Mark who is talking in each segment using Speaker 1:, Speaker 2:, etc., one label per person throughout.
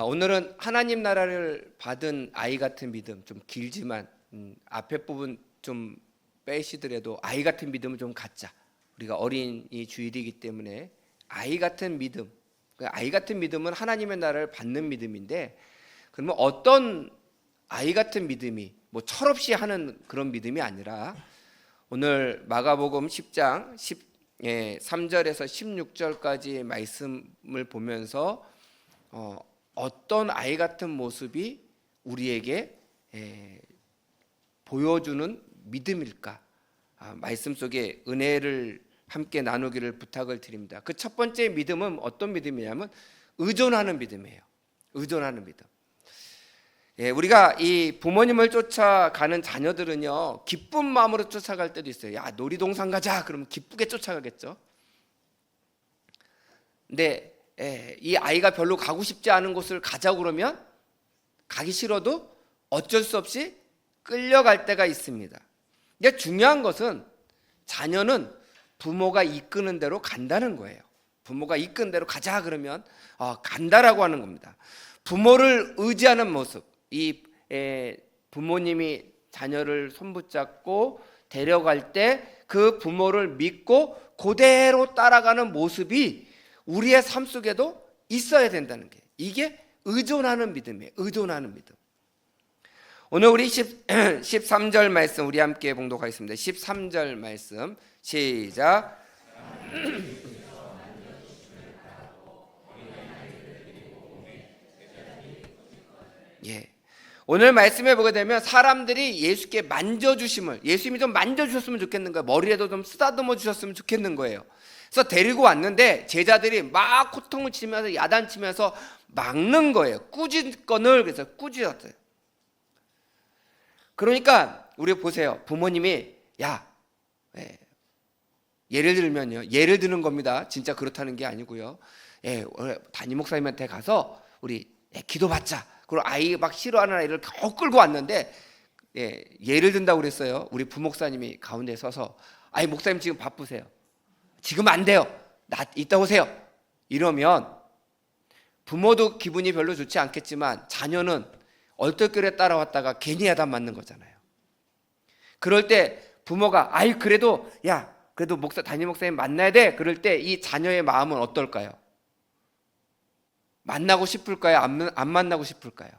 Speaker 1: 오늘은 하나님 나라를 받은 아이 같은 믿음, 좀 길지만 앞에 부분 좀 빼시더라도 아이 같은 믿음을 좀 갖자. 우리가 어린이 주일이기 때문에 아이 같은 믿음, 아이 같은 믿음은 하나님의 나라를 받는 믿음인데, 그러면 어떤 아이 같은 믿음이 뭐 철없이 하는 그런 믿음이 아니라, 오늘 마가복음 10장 3절에서 16절까지의 말씀을 보면서 어떤 아이 같은 모습이 우리에게 보여주는 믿음일까? 말씀 속에 은혜를 함께 나누기를 부탁을 드립니다. 그 첫 번째 믿음은 어떤 믿음이냐면 의존하는 믿음이에요. 의존하는 믿음. 우리가 이 부모님을 쫓아가는 자녀들은요, 기쁜 마음으로 쫓아갈 때도 있어요. 야, 놀이동산 가자. 그러면 기쁘게 쫓아가겠죠. 근데 이 아이가 별로 가고 싶지 않은 곳을 가자고 그러면 가기 싫어도 어쩔 수 없이 끌려갈 때가 있습니다. 근데 중요한 것은 자녀는 부모가 이끄는 대로 간다는 거예요. 부모가 이끄는 대로 가자 그러면 간다라고 하는 겁니다. 부모를 의지하는 모습, 이 부모님이 자녀를 손붙잡고 데려갈 때 그 부모를 믿고 그대로 따라가는 모습이 우리의 삶 속에도 있어야 된다는 게, 이게 의존하는 믿음이에요. 의존하는 믿음. 오늘 우리 13절 말씀 우리 함께 봉독하겠습니다. 13절 말씀 시작. 오늘 말씀에 보게 되면 사람들이 예수께 만져주심을, 예수님이 좀 만져주셨으면 좋겠는 거예요. 머리에도 좀 쓰다듬어 주셨으면 좋겠는 거예요. 그래서 데리고 왔는데 제자들이 막 호통을 치면서 야단치면서 막는 거예요. 꾸짖건을. 그래서 꾸짖었어요. 그러니까 우리 보세요. 부모님이 예를 들면요, 예를 드는 겁니다. 진짜 그렇다는 게 아니고요. 담임 목사님한테 가서 우리 기도받자. 그리고 아이 막 싫어하는 아이를 겨우 끌고 왔는데 예를 든다고 그랬어요. 우리 부목사님이 가운데 서서 목사님 지금 바쁘세요. 지금 안 돼요. 이따 오세요. 이러면 부모도 기분이 별로 좋지 않겠지만 자녀는 얼떨결에 따라왔다가 괜히 야단 맞는 거잖아요. 그럴 때 부모가 그래도 담임 목사님 만나야 돼. 그럴 때 이 자녀의 마음은 어떨까요? 만나고 싶을까요? 안 만나고 싶을까요?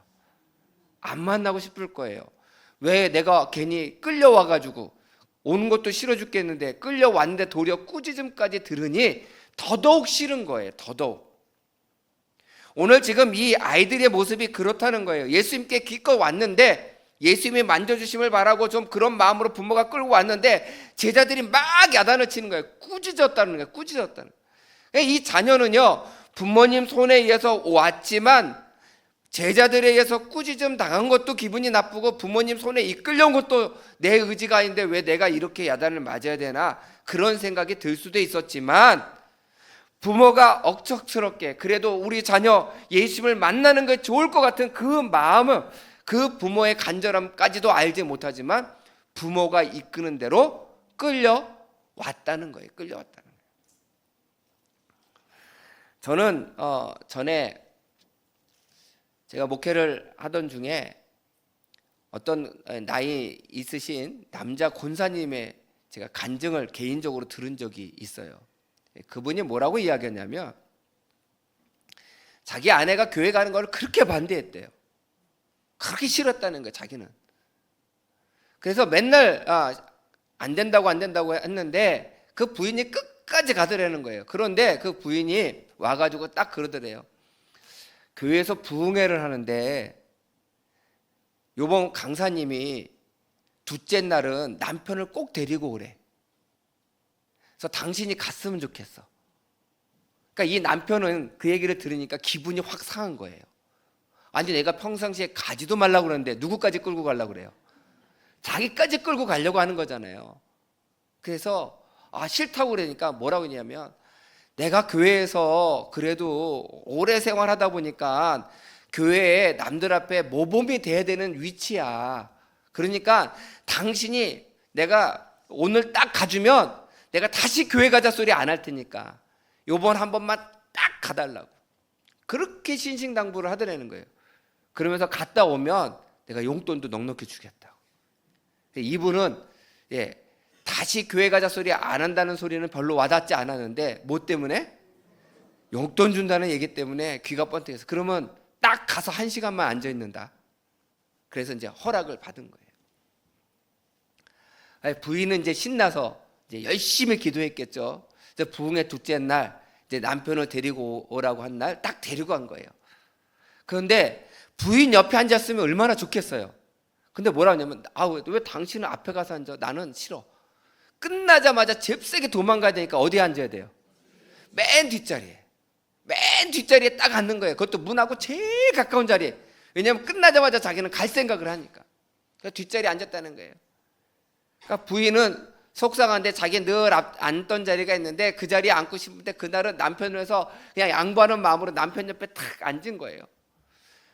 Speaker 1: 안 만나고 싶을 거예요. 왜? 내가 괜히 끌려와가지고 오는 것도 싫어 죽겠는데 끌려왔는데 도리어 꾸짖음까지 들으니 더더욱 싫은 거예요. 더더욱. 오늘 지금 이 아이들의 모습이 그렇다는 거예요. 예수님께 기껏 왔는데, 예수님이 만져주심을 바라고 좀 그런 마음으로 부모가 끌고 왔는데 제자들이 막 야단을 치는 거예요. 꾸짖었다는 거예요. 꾸짖었다는 거예요. 이 자녀는요, 부모님 손에 의해서 왔지만 제자들에 의해서 꾸짖음 당한 것도 기분이 나쁘고, 부모님 손에 이끌려온 것도 내 의지가 아닌데 왜 내가 이렇게 야단을 맞아야 되나, 그런 생각이 들 수도 있었지만, 부모가 억척스럽게 그래도 우리 자녀 예수님을 만나는 게 좋을 것 같은 그 마음은, 그 부모의 간절함까지도 알지 못하지만 부모가 이끄는 대로 끌려왔다는 거예요. 끌려왔다는 거예요. 저는 전에 제가 목회를 하던 중에 어떤 나이 있으신 남자 권사님의 제가 간증을 개인적으로 들은 적이 있어요. 그분이 뭐라고 이야기했냐면, 자기 아내가 교회 가는 걸 그렇게 반대했대요. 그렇게 싫었다는 거예요, 자기는. 그래서 맨날 안 된다고 했는데 그 부인이 끝까지 가더라는 거예요. 그런데 그 부인이 와가지고 딱 그러더래요. 교회에서 부흥회를 하는데 요번 강사님이 둘째 날은 남편을 꼭 데리고 오래. 그래서 당신이 갔으면 좋겠어. 그러니까 이 남편은 그 얘기를 들으니까 기분이 확 상한 거예요. 아니, 내가 평상시에 가지도 말라고 그러는데 누구까지 끌고 가려고 그래요? 자기까지 끌고 가려고 하는 거잖아요. 그래서 싫다고 그러니까 뭐라고 했냐면, 내가 교회에서 그래도 오래 생활하다 보니까 교회에 남들 앞에 모범이 돼야 되는 위치야. 그러니까 당신이 내가 오늘 딱 가주면 내가 다시 교회 가자 소리 안 할 테니까 요번 한 번만 딱 가달라고. 그렇게 신신당부를 하더라는 거예요. 그러면서 갔다 오면 내가 용돈도 넉넉히 주겠다고. 이분은 다시 교회 가자 소리 안 한다는 소리는 별로 와닿지 않았는데 뭐 때문에? 용돈 준다는 얘기 때문에 귀가 번뜩해서. 그러면 딱 가서 1시간만 앉아 있는다. 그래서 이제 허락을 받은 거예요. 부인은 이제 신나서 이제 열심히 기도했겠죠. 부흥의 둘째 날 이제 남편을 데리고 오라고 한 날 딱 데리고 간 거예요. 그런데 부인 옆에 앉았으면 얼마나 좋겠어요. 근데 뭐라 하냐면 왜 당신은 앞에 가서 앉아? 나는 싫어. 끝나자마자 잽세게 도망가야 되니까 어디에 앉아야 돼요? 맨 뒷자리에. 맨 뒷자리에 딱 앉는 거예요. 그것도 문하고 제일 가까운 자리에. 왜냐하면 끝나자마자 자기는 갈 생각을 하니까. 그래서 뒷자리에 앉았다는 거예요. 그러니까 부인은 속상한데 자기 늘 앉던 자리가 있는데 그 자리에 앉고 싶은데 그날은 남편을 해서 그냥 양보하는 마음으로 남편 옆에 탁 앉은 거예요.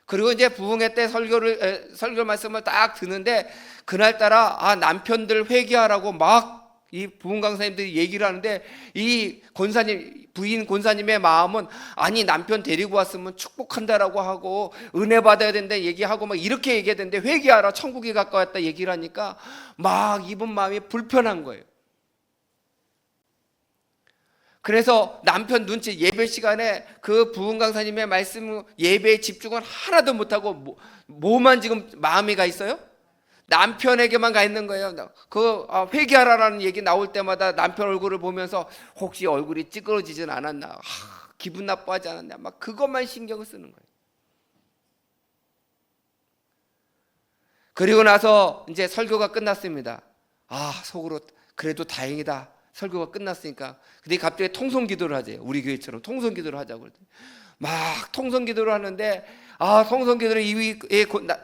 Speaker 1: 그리고 이제 부흥회 때 설교 말씀을 딱 듣는데 그날따라 남편들 회개하라고 막 이 부흥 강사님들이 얘기를 하는데 이 권사님, 부인 권사님의 마음은 아니 남편 데리고 왔으면 축복한다라고 하고 은혜 받아야 된다 얘기하고 막 이렇게 얘기했는데 회개하라 천국이 가까웠다 얘기를 하니까 막 이분 마음이 불편한 거예요. 그래서 남편 눈치 예배 시간에 그 부흥 강사님의 말씀 예배에 집중을 하나도 못하고 뭐만 지금 마음이 가 있어요? 남편에게만 가 있는 거예요. 회개하라라는 얘기 나올 때마다 남편 얼굴을 보면서 혹시 얼굴이 찌그러지진 않았나, 기분 나빠하지 않았나, 막 그것만 신경을 쓰는 거예요. 그리고 나서 이제 설교가 끝났습니다. 속으로 그래도 다행이다. 설교가 끝났으니까. 근데 갑자기 통성기도를 하재요. 우리 교회처럼 통성기도를 하자고 그랬더니 막 통성기도를 하는데 통성기도를 이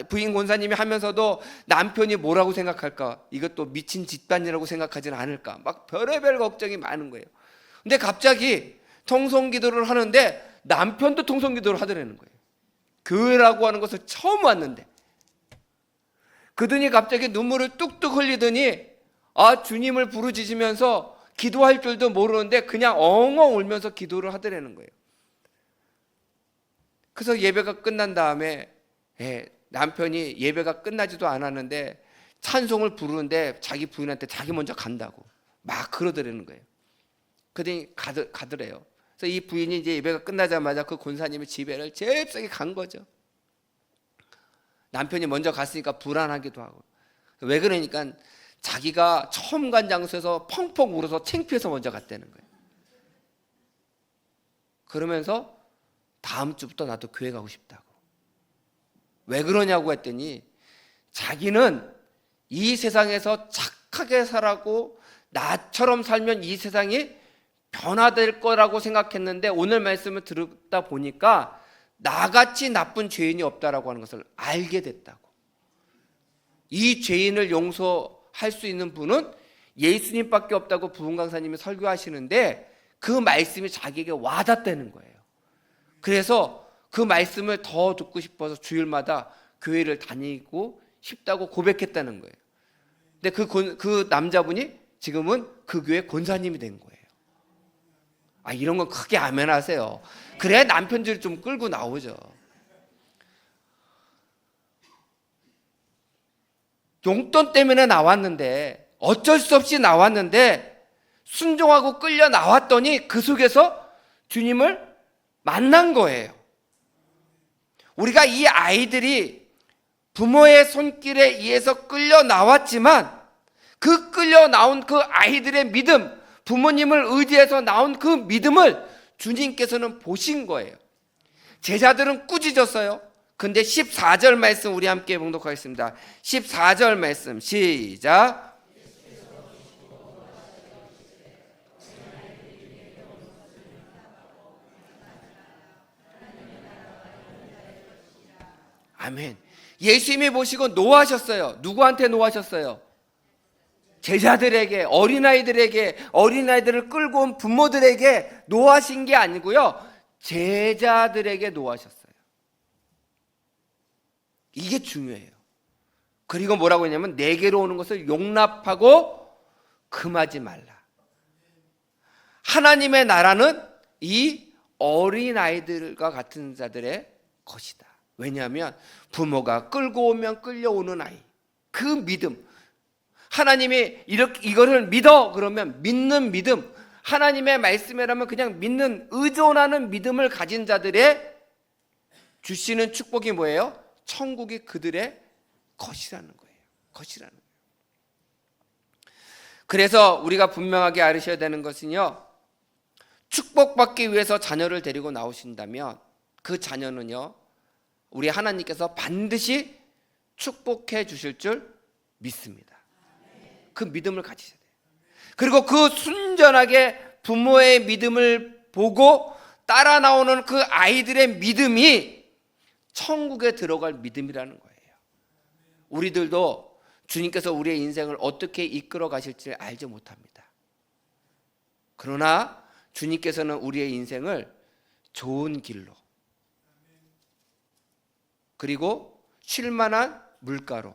Speaker 1: 부인 권사님이 하면서도 남편이 뭐라고 생각할까? 이것도 미친 집단이라고 생각하지는 않을까? 막 별의별 걱정이 많은 거예요. 근데 갑자기 통성기도를 하는데 남편도 통성기도를 하더라는 거예요. 교회라고 하는 것을 처음 왔는데. 그러더니 갑자기 눈물을 뚝뚝 흘리더니 주님을 부르짖으면서 기도할 줄도 모르는데 그냥 엉엉 울면서 기도를 하더라는 거예요. 그래서 예배가 끝난 다음에 남편이 예배가 끝나지도 않았는데 찬송을 부르는데 자기 부인한테 자기 먼저 간다고 막 그러더라는 거예요. 그러더니 가더래요. 그래서 이 부인이 이제 예배가 끝나자마자 그 권사님의 집에를 잽싸게 간 거죠. 남편이 먼저 갔으니까 불안하기도 하고. 왜 그러니까 자기가 처음 간 장소에서 펑펑 울어서 창피해서 먼저 갔다는 거예요. 그러면서 다음 주부터 나도 교회 가고 싶다고. 왜 그러냐고 했더니 자기는 이 세상에서 착하게 살라고 나처럼 살면 이 세상이 변화될 거라고 생각했는데 오늘 말씀을 들었다 보니까 나같이 나쁜 죄인이 없다라고 하는 것을 알게 됐다고. 이 죄인을 용서할 수 있는 분은 예수님밖에 없다고 부흥 강사님이 설교하시는데 그 말씀이 자기에게 와닿다는 거예요. 그래서 그 말씀을 더 듣고 싶어서 주일마다 교회를 다니고 싶다고 고백했다는 거예요. 근데 그 남자분이 지금은 그 교회 권사님이 된 거예요. 이런 건 크게 아멘 하세요. 그래야 남편들 좀 끌고 나오죠. 용돈 때문에 나왔는데 어쩔 수 없이 나왔는데 순종하고 끌려 나왔더니 그 속에서 주님을 만난 거예요. 우리가 이 아이들이 부모의 손길에 의해서 끌려 나왔지만 그 끌려 나온 그 아이들의 믿음, 부모님을 의지해서 나온 그 믿음을 주님께서는 보신 거예요. 제자들은 꾸짖었어요. 근데 14절 말씀 우리 함께 봉독하겠습니다. 14절 말씀 시작. 아멘. 예수님이 보시고 노하셨어요. 누구한테 노하셨어요? 제자들에게, 어린아이들을 끌고 온 부모들에게 노하신 게 아니고요, 제자들에게 노하셨어요. 이게 중요해요. 그리고 뭐라고 했냐면 내게로 오는 것을 용납하고 금하지 말라. 하나님의 나라는 이 어린아이들과 같은 자들의 것이다. 왜냐하면 부모가 끌고 오면 끌려오는 아이, 그 믿음, 하나님이 이거를 믿어 그러면 믿는 믿음, 하나님의 말씀이라면 그냥 믿는, 의존하는 믿음을 가진 자들의 주시는 축복이 뭐예요? 천국이 그들의 것이라는 거예요. 것이라는 거예요. 그래서 우리가 분명하게 알으셔야 되는 것은요, 축복받기 위해서 자녀를 데리고 나오신다면 그 자녀는요, 우리 하나님께서 반드시 축복해 주실 줄 믿습니다. 그 믿음을 가지셔야 돼요. 그리고 그 순전하게 부모의 믿음을 보고 따라 나오는 그 아이들의 믿음이 천국에 들어갈 믿음이라는 거예요. 우리들도 주님께서 우리의 인생을 어떻게 이끌어 가실지 알지 못합니다. 그러나 주님께서는 우리의 인생을 좋은 길로, 그리고 쉴만한 물가로,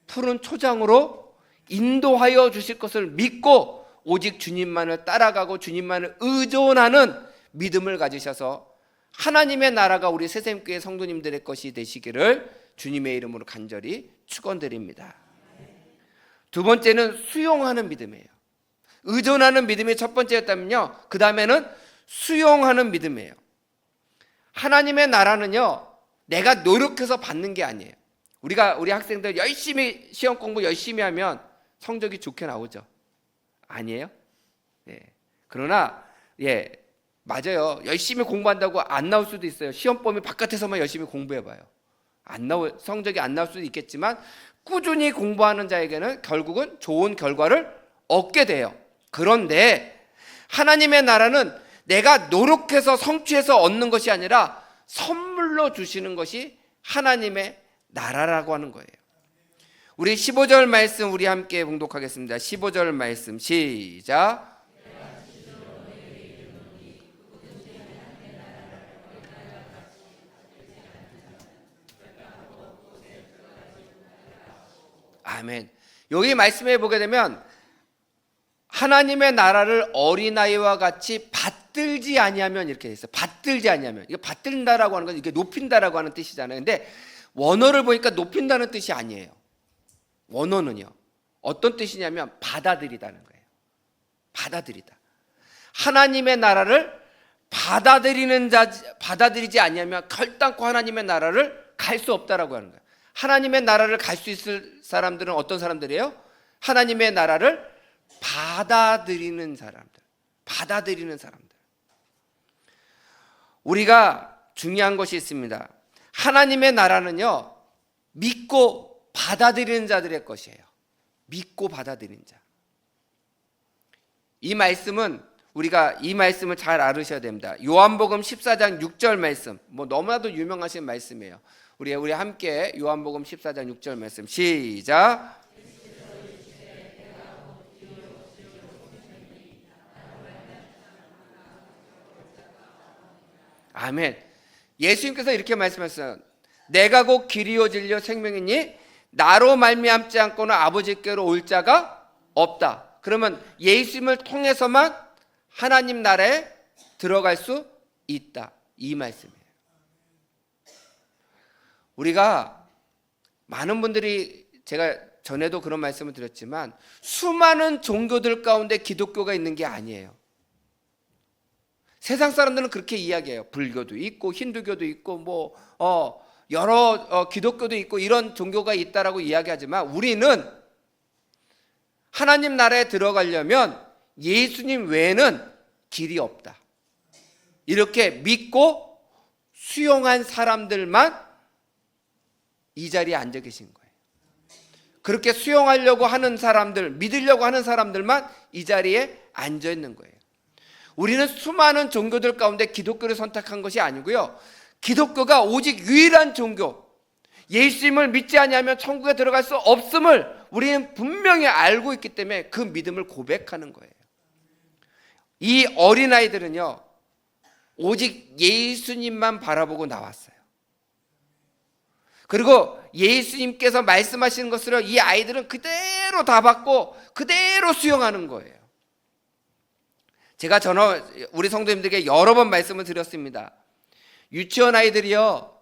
Speaker 1: 푸른 초장으로 인도하여 주실 것을 믿고 오직 주님만을 따라가고 주님만을 의존하는 믿음을 가지셔서 하나님의 나라가 우리 새샘교회 성도님들의 것이 되시기를 주님의 이름으로 간절히 축원드립니다. 두 번째는 수용하는 믿음이에요. 의존하는 믿음이 첫 번째였다면요, 그 다음에는 수용하는 믿음이에요. 하나님의 나라는요, 내가 노력해서 받는 게 아니에요. 우리 학생들 열심히 시험 공부 열심히 하면 성적이 좋게 나오죠. 아니에요? 예. 그러나 맞아요. 열심히 공부한다고 안 나올 수도 있어요. 시험 범위 바깥에서만 열심히 공부해봐요. 성적이 안 나올 수도 있겠지만 꾸준히 공부하는 자에게는 결국은 좋은 결과를 얻게 돼요. 그런데 하나님의 나라는 내가 노력해서 성취해서 얻는 것이 아니라 선물로 주시는 것이 하나님의 나라라고 하는 거예요. 우리 15절 말씀 우리 함께 봉독하겠습니다. 15절 말씀 시작. 아멘. 여기 말씀해 보게 되면 하나님의 나라를 어린아이와 같이 받들지 아니하면 이렇게 돼 있어요. 받들지 아니하면. 이게 받들다라고 하는 건 이게 높인다라고 하는 뜻이잖아요. 근데 원어를 보니까 높인다는 뜻이 아니에요. 원어는요, 어떤 뜻이냐면 받아들이다는 거예요. 받아들이다. 하나님의 나라를 받아들이지 아니하면 결단코 하나님의 나라를 갈 수 없다라고 하는 거예요. 하나님의 나라를 갈 수 있을 사람들은 어떤 사람들이에요? 하나님의 나라를 받아들이는 사람들. 받아들이는 사람들. 우리가 중요한 것이 있습니다. 하나님의 나라는요, 믿고 받아들이는 자들의 것이에요. 믿고 받아들이는 자. 우리가 이 말씀을 잘 알으셔야 됩니다. 요한복음 14장 6절 말씀, 너무나도 유명하신 말씀이에요. 우리 함께 요한복음 14장 6절 말씀 시작. 아멘. 예수님께서 이렇게 말씀하셨어요. 내가 곧 길이요 진리요 생명이니 나로 말미암지 않고는 아버지께로 올 자가 없다. 그러면 예수님을 통해서만 하나님 나라에 들어갈 수 있다. 이 말씀이에요. 우리가 많은 분들이, 제가 전에도 그런 말씀을 드렸지만 수많은 종교들 가운데 기독교가 있는 게 아니에요. 세상 사람들은 그렇게 이야기해요. 불교도 있고 힌두교도 있고 여러 기독교도 있고 이런 종교가 있다라고 이야기하지만 우리는 하나님 나라에 들어가려면 예수님 외에는 길이 없다. 이렇게 믿고 수용한 사람들만 이 자리에 앉아 계신 거예요. 그렇게 수용하려고 하는 사람들, 믿으려고 하는 사람들만 이 자리에 앉아 있는 거예요. 우리는 수많은 종교들 가운데 기독교를 선택한 것이 아니고요, 기독교가 오직 유일한 종교, 예수님을 믿지 아니하면 천국에 들어갈 수 없음을 우리는 분명히 알고 있기 때문에 그 믿음을 고백하는 거예요. 이 어린아이들은요, 오직 예수님만 바라보고 나왔어요. 그리고 예수님께서 말씀하시는 것으로 이 아이들은 그대로 다 받고 그대로 수용하는 거예요. 제가 우리 성도님들에게 여러 번 말씀을 드렸습니다. 유치원 아이들이요,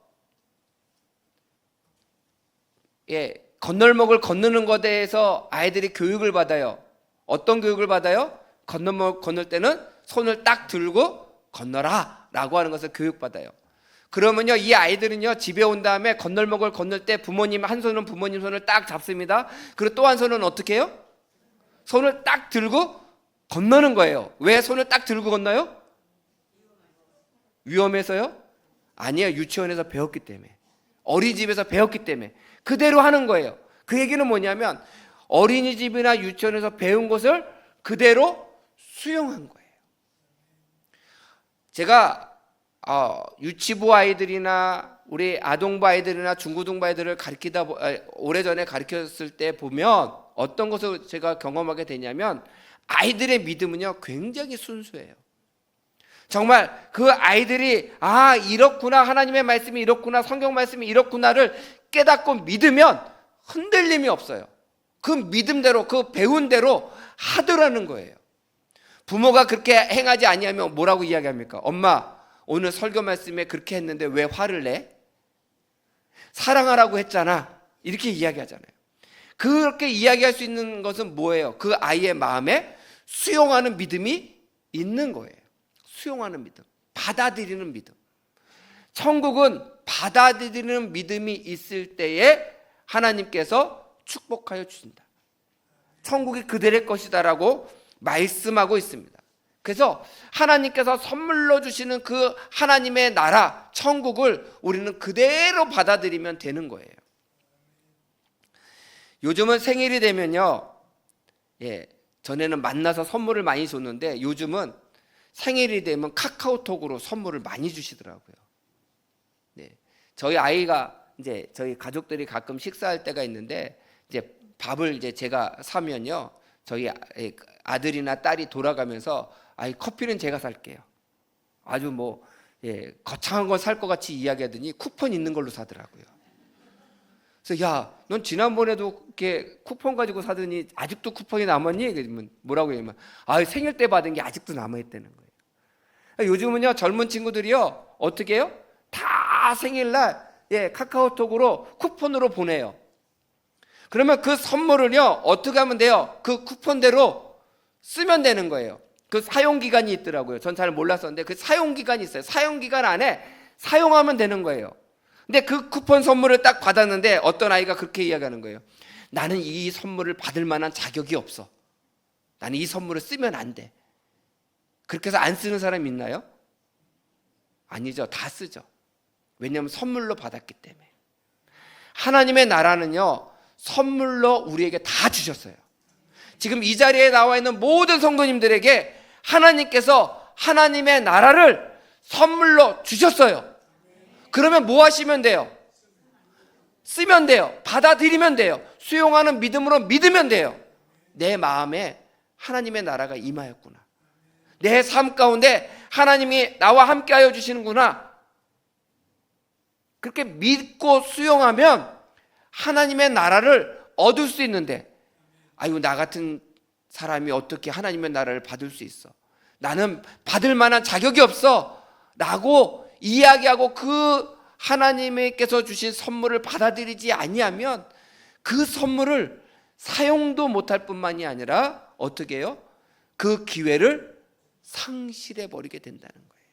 Speaker 1: 건널목을 건너는 것에 대해서 아이들이 교육을 받아요. 어떤 교육을 받아요? 건널목 건널 때는 손을 딱 들고 건너라 라고 하는 것을 교육받아요. 그러면요, 이 아이들은요, 집에 온 다음에 건널목을 건널 때 부모님 한 손은 부모님 손을 딱 잡습니다. 그리고 또 한 손은 어떻게 해요? 손을 딱 들고 건너는 거예요. 왜 손을 딱 들고 건너요? 위험해서요? 아니에요. 유치원에서 배웠기 때문에, 어린이집에서 배웠기 때문에 그대로 하는 거예요. 그 얘기는 뭐냐면 어린이집이나 유치원에서 배운 것을 그대로 수용한 거예요. 제가 유치부 아이들이나 우리 아동부 아이들이나 중고등부 아이들을 오래전에 가르쳤을 때 보면 어떤 것을 제가 경험하게 되냐면 아이들의 믿음은요, 굉장히 순수해요. 정말 그 아이들이 이렇구나, 하나님의 말씀이 이렇구나, 성경 말씀이 이렇구나를 깨닫고 믿으면 흔들림이 없어요. 그 믿음대로, 그 배운 대로 하더라는 거예요. 부모가 그렇게 행하지 아니하면 뭐라고 이야기합니까? 엄마, 오늘 설교 말씀에 그렇게 했는데 왜 화를 내? 사랑하라고 했잖아. 이렇게 이야기하잖아요. 그렇게 이야기할 수 있는 것은 뭐예요? 그 아이의 마음에 수용하는 믿음이 있는 거예요. 수용하는 믿음, 받아들이는 믿음. 천국은 받아들이는 믿음이 있을 때에 하나님께서 축복하여 주신다. 천국이 그들의 것이다라고 말씀하고 있습니다. 그래서 하나님께서 선물로 주시는 그 하나님의 나라, 천국을 우리는 그대로 받아들이면 되는 거예요. 요즘은 생일이 되면요, 전에는 만나서 선물을 많이 줬는데 요즘은 생일이 되면 카카오톡으로 선물을 많이 주시더라고요. 저희 아이가 이제 저희 가족들이 가끔 식사할 때가 있는데 이제 밥을 이제 제가 사면요, 저희 아들이나 딸이 돌아가면서 커피는 제가 살게요. 아주 거창한 건 살 것 같이 이야기하더니 쿠폰 있는 걸로 사더라고요. 그래서 야, 넌 지난번에도 이렇게 쿠폰 가지고 사더니 아직도 쿠폰이 남았니? 그러면 뭐라고 하냐면 생일 때 받은 게 아직도 남아있다는 거예요. 요즘은요, 젊은 친구들이요, 어떻게 해요? 다 생일날 카카오톡으로 쿠폰으로 보내요. 그러면 그 선물을요, 어떻게 하면 돼요? 그 쿠폰대로 쓰면 되는 거예요. 그 사용기간이 있더라고요. 전 잘 몰랐었는데 그 사용기간이 있어요. 사용기간 안에 사용하면 되는 거예요. 근데 그 쿠폰 선물을 딱 받았는데 어떤 아이가 그렇게 이야기하는 거예요. 나는 이 선물을 받을 만한 자격이 없어. 나는 이 선물을 쓰면 안 돼. 그렇게 해서 안 쓰는 사람이 있나요? 아니죠. 다 쓰죠. 왜냐하면 선물로 받았기 때문에. 하나님의 나라는요, 선물로 우리에게 다 주셨어요. 지금 이 자리에 나와 있는 모든 성도님들에게 하나님께서 하나님의 나라를 선물로 주셨어요. 그러면 뭐 하시면 돼요? 쓰면 돼요. 받아들이면 돼요. 수용하는 믿음으로 믿으면 돼요. 내 마음에 하나님의 나라가 임하였구나. 내 삶 가운데 하나님이 나와 함께하여 주시는구나. 그렇게 믿고 수용하면 하나님의 나라를 얻을 수 있는데, 나 같은 사람이 어떻게 하나님의 나라를 받을 수 있어? 나는 받을 만한 자격이 없어 라고 이야기하고 그 하나님께서 주신 선물을 받아들이지 아니하면 그 선물을 사용도 못할 뿐만이 아니라 어떻게 해요? 그 기회를 상실해 버리게 된다는 거예요.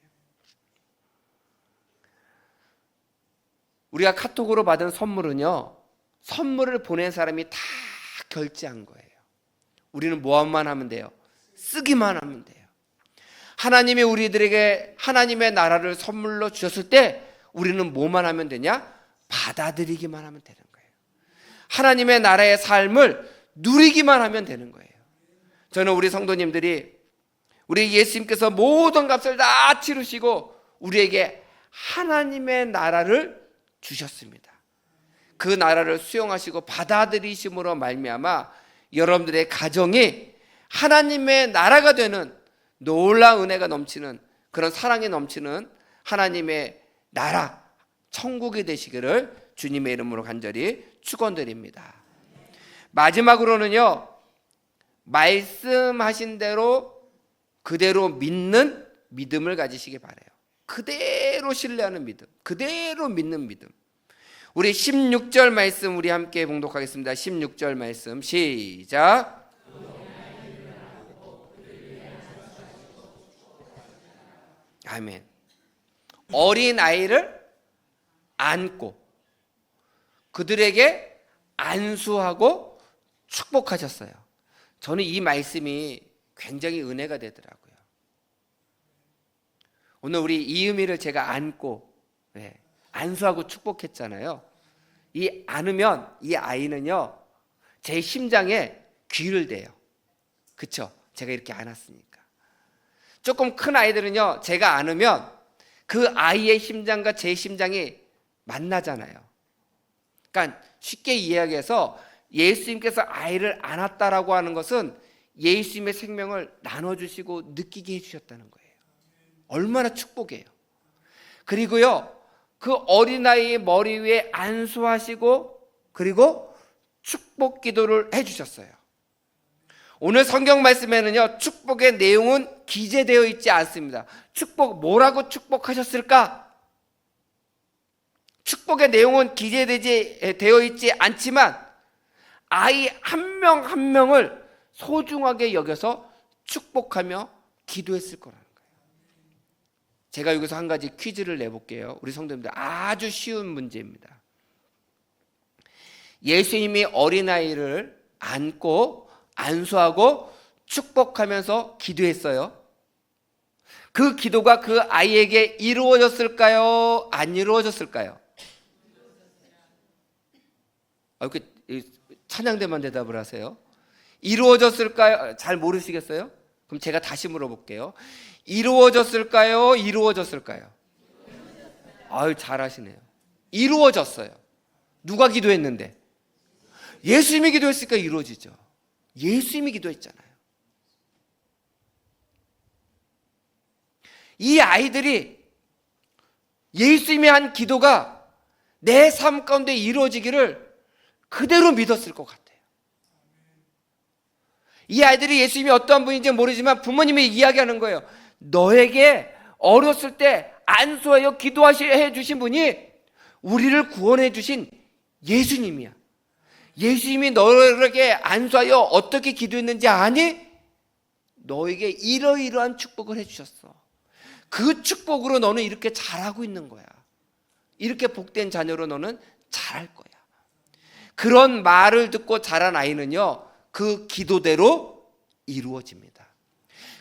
Speaker 1: 우리가 카톡으로 받은 선물은요, 선물을 보낸 사람이 다 결제한 거예요. 우리는 뭐만 하면 돼요? 쓰기만 하면 돼요. 하나님이 우리들에게 하나님의 나라를 선물로 주셨을 때 우리는 뭐만 하면 되냐? 받아들이기만 하면 되는 거예요. 하나님의 나라의 삶을 누리기만 하면 되는 거예요. 저는 우리 성도님들이 우리 예수님께서 모든 값을 다 치르시고 우리에게 하나님의 나라를 주셨습니다. 그 나라를 수용하시고 받아들이심으로 말미암아 여러분들의 가정이 하나님의 나라가 되는 놀라운 은혜가 넘치는 그런 사랑이 넘치는 하나님의 나라, 천국이 되시기를 주님의 이름으로 간절히 축원드립니다. 마지막으로는요, 말씀하신 대로 그대로 믿는 믿음을 가지시기 바라요. 그대로 신뢰하는 믿음, 그대로 믿는 믿음. 우리 16절 말씀 우리 함께 봉독하겠습니다. 16절 말씀 시작. 아멘. 어린 아이를 안고 그들에게 안수하고 축복하셨어요. 저는 이 말씀이 굉장히 은혜가 되더라고요. 오늘 우리 이음이를 제가 안고 안수하고 축복했잖아요. 이 안으면 이 아이는요 제 심장에 귀를 대요. 그쵸? 제가 이렇게 안았으니까. 조금 큰 아이들은요 제가 안으면 그 아이의 심장과 제 심장이 만나잖아요. 그러니까 쉽게 이야기해서 예수님께서 아이를 안았다라고 하는 것은 예수님의 생명을 나눠주시고 느끼게 해주셨다는 거예요. 얼마나 축복이에요. 그리고요 그 어린아이의 머리 위에 안수하시고 그리고 축복 기도를 해주셨어요. 오늘 성경 말씀에는요 축복의 내용은 기재되어 있지 않습니다. 축복 뭐라고 축복하셨을까? 축복의 내용은 기재되어 있지 않지만 아이 한 명 한 명을 소중하게 여겨서 축복하며 기도했을 거라는 거예요. 제가 여기서 한 가지 퀴즈를 내볼게요. 우리 성도님들 아주 쉬운 문제입니다. 예수님이 어린아이를 안고 안수하고 축복하면서 기도했어요. 그 기도가 그 아이에게 이루어졌을까요? 안 이루어졌을까요? 이렇게 찬양대만 대답을 하세요. 이루어졌을까요? 잘 모르시겠어요? 그럼 제가 다시 물어볼게요. 이루어졌을까요? 이루어졌을까요? 아유 잘하시네요. 이루어졌어요. 누가 기도했는데? 예수님이 기도했으니까 이루어지죠. 예수님이 기도했잖아요. 이 아이들이 예수님이 한 기도가 내 삶 가운데 이루어지기를 그대로 믿었을 것 같아요. 이 아이들이 예수님이 어떠한 분인지 모르지만 부모님이 이야기하는 거예요. 너에게 어렸을 때 안수하여 기도해 주신 분이 우리를 구원해 주신 예수님이야. 예수님이 너에게 안수하여 어떻게 기도했는지 아니? 너에게 이러이러한 축복을 해주셨어. 그 축복으로 너는 이렇게 잘하고 있는 거야. 이렇게 복된 자녀로 너는 잘할 거야. 그런 말을 듣고 자란 아이는요 그 기도대로 이루어집니다.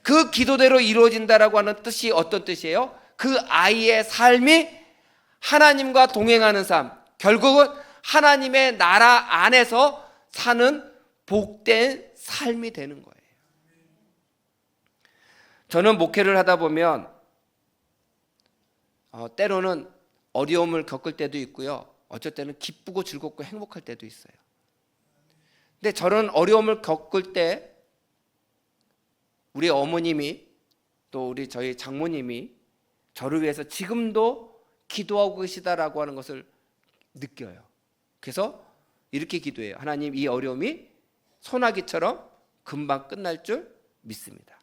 Speaker 1: 그 기도대로 이루어진다라고 하는 뜻이 어떤 뜻이에요? 그 아이의 삶이 하나님과 동행하는 삶, 결국은 하나님의 나라 안에서 사는 복된 삶이 되는 거예요. 저는 목회를 하다 보면 때로는 어려움을 겪을 때도 있고요. 어쩔 때는 기쁘고 즐겁고 행복할 때도 있어요. 근데 저런 어려움을 겪을 때 우리 어머님이 또 우리 저희 장모님이 저를 위해서 지금도 기도하고 계시다라고 하는 것을 느껴요. 그래서 이렇게 기도해요. 하나님, 이 어려움이 소나기처럼 금방 끝날 줄 믿습니다.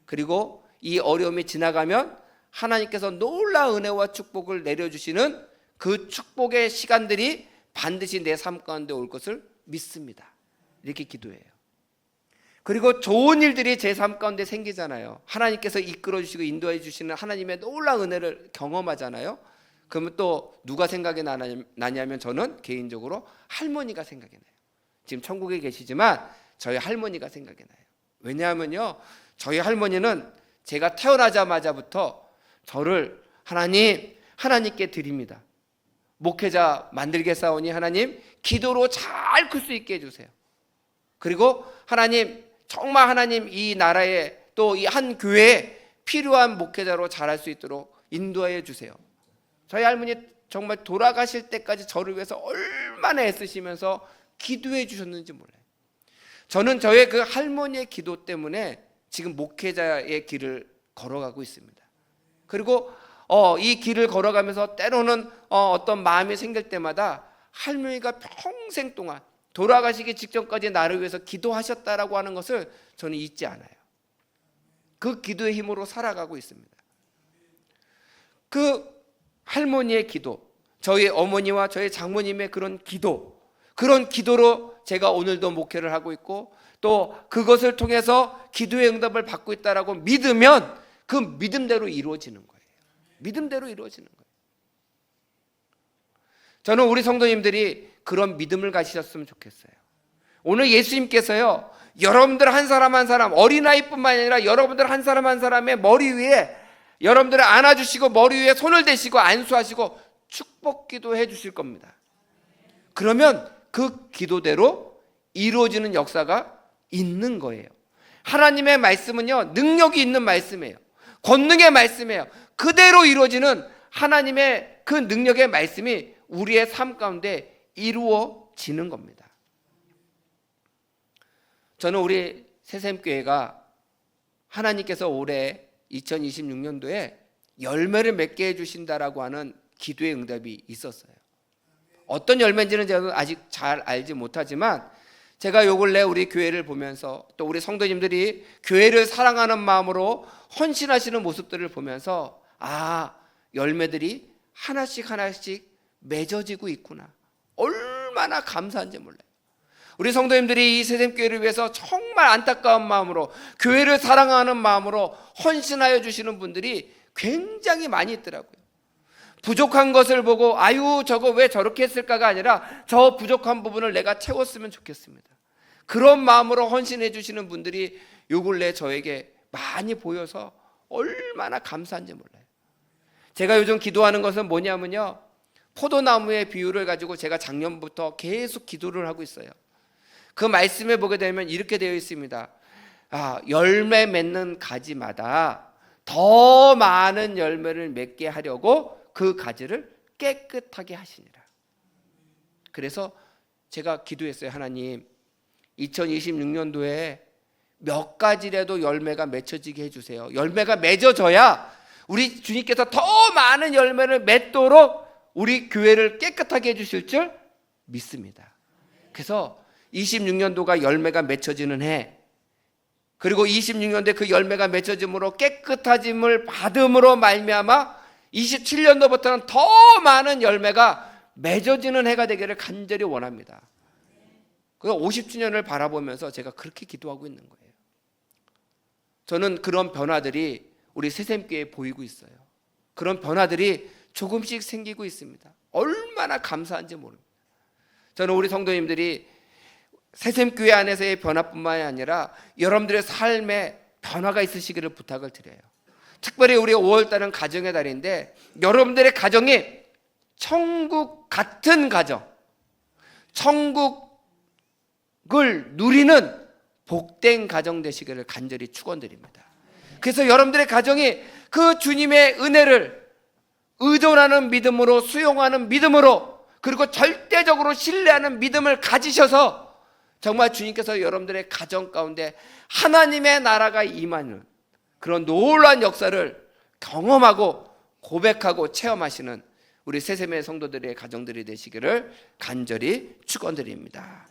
Speaker 1: 그리고 이 어려움이 지나가면 하나님께서 놀라운 은혜와 축복을 내려주시는 그 축복의 시간들이 반드시 내 삶 가운데 올 것을 믿습니다. 이렇게 기도해요. 그리고 좋은 일들이 제 삶 가운데 생기잖아요. 하나님께서 이끌어 주시고 인도해 주시는 하나님의 놀라운 은혜를 경험하잖아요. 그러면 또 누가 생각이 나냐면 저는 개인적으로 할머니가 생각이 나요. 지금 천국에 계시지만 저희 할머니가 생각이 나요. 왜냐하면요, 저희 할머니는 제가 태어나자마자부터 저를 하나님께 드립니다. 목회자 만들겠사오니 하나님 기도로 잘 클 수 있게 해주세요. 그리고 하나님, 정말 하나님 이 나라에 또 이 한 교회에 필요한 목회자로 자랄 수 있도록 인도해 주세요. 저희 할머니 정말 돌아가실 때까지 저를 위해서 얼마나 애쓰시면서 기도해 주셨는지 몰라요. 저는 저의 그 할머니의 기도 때문에 지금 목회자의 길을 걸어가고 있습니다. 그리고 이 길을 걸어가면서 때로는 어떤 마음이 생길 때마다 할머니가 평생 동안 돌아가시기 직전까지 나를 위해서 기도하셨다라고 하는 것을 저는 잊지 않아요. 그 기도의 힘으로 살아가고 있습니다. 그 할머니의 기도, 저희 어머니와 저희 장모님의 그런 기도로 제가 오늘도 목회를 하고 있고 또 그것을 통해서 기도의 응답을 받고 있다라고 믿으면 그 믿음대로 이루어지는 거예요. 믿음대로 이루어지는 거예요. 저는 우리 성도님들이 그런 믿음을 가지셨으면 좋겠어요. 오늘 예수님께서요, 여러분들 한 사람 한 사람, 어린아이뿐만 아니라 여러분들 한 사람 한 사람의 머리 위에 여러분들을 안아주시고 머리 위에 손을 대시고 안수하시고 축복기도 해주실 겁니다. 그러면 그 기도대로 이루어지는 역사가 있는 거예요. 하나님의 말씀은요, 능력이 있는 말씀이에요. 권능의 말씀이에요. 그대로 이루어지는 하나님의 그 능력의 말씀이 우리의 삶 가운데 이루어지는 겁니다. 저는 우리 새샘교회가 하나님께서 올해 2026년도에 열매를 맺게 해주신다라고 하는 기도의 응답이 있었어요. 어떤 열매인지는 제가 아직 잘 알지 못하지만 제가 요 근래 우리 교회를 보면서 또 우리 성도님들이 교회를 사랑하는 마음으로 헌신하시는 모습들을 보면서 열매들이 하나씩 맺어지고 있구나. 얼마나 감사한지 몰라요. 우리 성도님들이 이 새샘교회를 위해서 정말 안타까운 마음으로 교회를 사랑하는 마음으로 헌신하여 주시는 분들이 굉장히 많이 있더라고요. 부족한 것을 보고 저거 왜 저렇게 했을까가 아니라 저 부족한 부분을 내가 채웠으면 좋겠습니다. 그런 마음으로 헌신해 주시는 분들이 요 근래 저에게 많이 보여서 얼마나 감사한지 몰라요. 제가 요즘 기도하는 것은 뭐냐면요, 포도나무의 비유를 가지고 제가 작년부터 계속 기도를 하고 있어요. 그 말씀에 보게 되면 이렇게 되어 있습니다. 열매 맺는 가지마다 더 많은 열매를 맺게 하려고 그 가지를 깨끗하게 하시니라. 그래서 제가 기도했어요. 하나님, 2026년도에 몇 가지라도 열매가 맺혀지게 해주세요. 열매가 맺어져야 우리 주님께서 더 많은 열매를 맺도록 우리 교회를 깨끗하게 해주실 줄 믿습니다. 그래서 26년도가 열매가 맺혀지는 해, 그리고 26년도에 그 열매가 맺혀짐으로 깨끗해짐을 받음으로 말미암아 27년도부터는 더 많은 열매가 맺어지는 해가 되기를 간절히 원합니다. 그래서 50주년을 바라보면서 제가 그렇게 기도하고 있는 거예요. 저는 그런 변화들이 우리 새샘교회에 보이고 있어요. 그런 변화들이 조금씩 생기고 있습니다. 얼마나 감사한지 모릅니다. 저는 우리 성도님들이 새샘교회 안에서의 변화뿐만이 아니라 여러분들의 삶에 변화가 있으시기를 부탁을 드려요. 특별히 우리 5월달은 가정의 달인데 여러분들의 가정이 천국 같은 가정, 천국을 누리는 복된 가정 되시기를 간절히 축원드립니다. 그래서 여러분들의 가정이 그 주님의 은혜를 의존하는 믿음으로, 수용하는 믿음으로, 그리고 절대적으로 신뢰하는 믿음을 가지셔서 정말 주님께서 여러분들의 가정 가운데 하나님의 나라가 임하는 그런 놀라운 역사를 경험하고 고백하고 체험하시는 우리 새샘의 성도들의 가정들이 되시기를 간절히 축원드립니다.